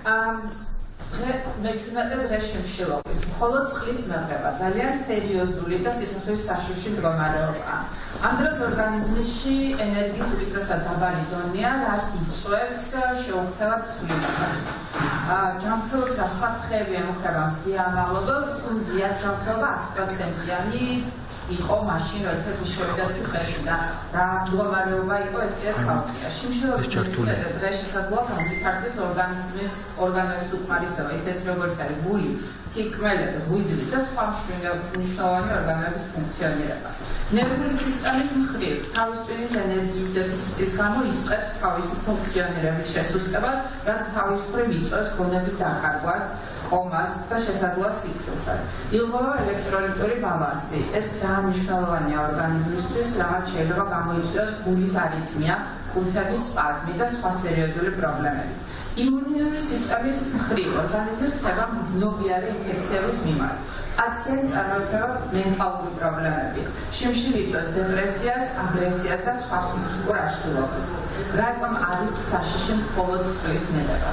მეჩვენებდა დღეს შემშილობის, მხოლოდ წყლის მიღება, ძალიან სერიოზული და სიცოცხლის საშუში მდგომარეობაა. ამ დროს ორგანიზმში ენერგიის უკიდურესად დაბალი დონეა, რაც იწვევს შეუქცევად ცვლილებებს. ჯანმრთელობის დასაფრთხეები ემუქრება მზიამაღლობელს, თუ მზიას ჯანმრთელობა 100%-იანი იყო მაშინ, როდესაც შევიდა ციხეში და რა მდგომარეობა იყო, ეს კიდევ ცალკეა. შიმშილობის მეჩვენება დღეს შესაძლოა გამოფარტის ორგანოების უკმარისობა, ისეთ როგორც არის გული, თითქმელები, ღვიძლი და სხვა მნიშვნელოვანი ორგანოების ფუნქციონირება. ნერვული სისტემის მხრივ, თავისუფლის ენერგიის დეფიციტის გამო იწყებს თავისი ფუნქციონირების შესუსტებას, რაც თავისუფლად იწვევს გონების დაკარგვას, კომას და შესაძლოა სიკვდილსაც. იღუება ელექტროლიტური ბალანსი. ეს ძალიან მნიშვნელოვანია ორგანიზმისთვის, რამაც შეიძლება გამოიწვიოს გულის არითმია, კუნთების სპაზმი და სხვა სერიოზული პრობლემები. იმუნური სისტემის მხრივ ორგანიზმი ხდება მძნობიარე ინფექციების მიმართ. პაციენტი წარმოიქმნება მენტალური პრობლემები. შიმშილი იწვევს დეპრესიას, აგრესიას და სხვა ფსიქიკურ აშლილობას. რატომ არის საშიში მხოლოდ წყლის მიღება?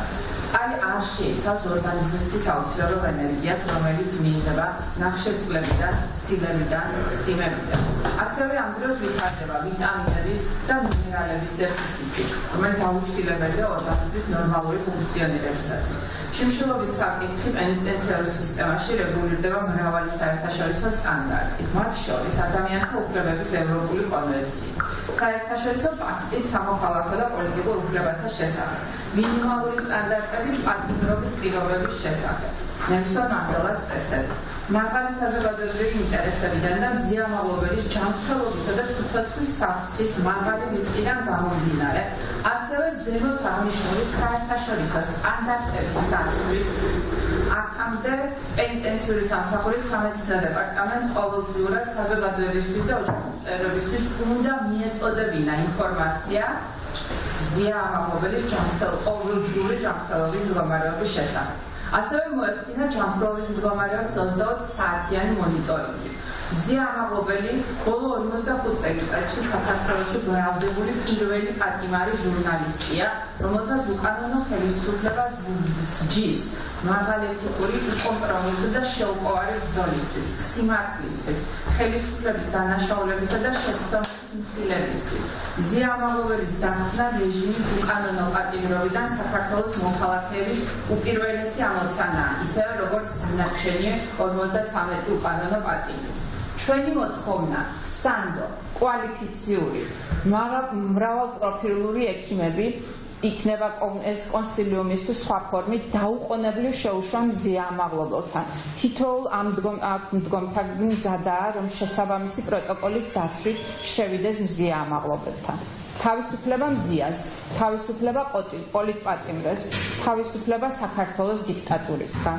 წყალი არ შეიცავს ორგანიზმისთვის აუცილებლად ენერგიას, რომელიც მიიღება ნახშირწყლებიდან, ცილებიდან, ცხიმებიდან. ასევე ამ დროს ვითარდება ვიტამინების და მინერალების დეფიციტი, რომელიც აუცილებელია ორგანიზმის ნორმალური ფუნქციონირებისათვის. შიმშილობის საკითხი პენიტენციარულ სისტემაში რეგულირდება მრავალი საერთაშორისო სტანდარტით, მათ შორის ადამიანთა უფლებების ევროპული კონვენცია, საერთაშორისო პაქტით სამოქალაქო და პოლიტიკურ უფლებათა შესახებ, მინიმალური სტანდარტები პატიმრობის პირობების შესახებ, ნელსონ მანდელას წესები. მაღალი საზოგადოებრივი ინტერესებიდან და მზიამაღლობელის ჯანმრთელობისა და სიცოცხლის საფრთხის მაღალი რისკიდან გამომდინარე, ასევე ზემოთ აღნიშნული საერთაშორისო სტანდარტების დაცვით, აქამდე პენიტენციური სამსახურის სამედიცინო დეპარტამენტს ყოველდღიურად საზოგადოებისთვის და ოჯახის წევრებისთვის უნდა მიეწოდებინა ინფორმაცია მზიამაღლობელის ყოველდღიური ჯანმრთელობის მდგომარეობის შესახებ. ასევე მოეხდინა ჯანმრთელობის მდგომარეობის 24 საათიანი მონიტორინგი. მზიამაღლობელი ბოლო 45 წელიწადში საქართველოში ბრალდებული პირველი პატიმარი ჟურნალისტია, რომელსაც უკანონო ხელისუფლება ზრდის მაღალი ეთიკური კომპრომისი და შეუპოვარი ბრძოლისთვის, სიმართლისთვის, ხელისუფლების დანაშაულებისა და შეცდომის მკვლელებისთვის. მზიამაღლობელის დახსნა რეჟიმის უკანონო პატიმრობიდან საქართველოს მოქალაქეების უპირველესი ამოცანაა, ისევე როგორც დანარჩენი 53 უკანონო პატიმრის. ჩვენი მოთხოვნა სანდო, კვალიფიციური, მრავალპროფილური ექიმები იქნება ეს კონსილიუმის თუ სხვა ფორმით დაუყოვნებლივ შეუშვა მზიამაღლობელთან. თითოეულ ამ მდგომთან მზადაა, რომ შესაბამისი პროტოკოლის დაცვით შევიდეს მზიამაღლობელთან. თავისუფლება მზიას, თავისუფლება პოლიტპატიმრებს, თავისუფლება საქართველოს დიქტატურისგან.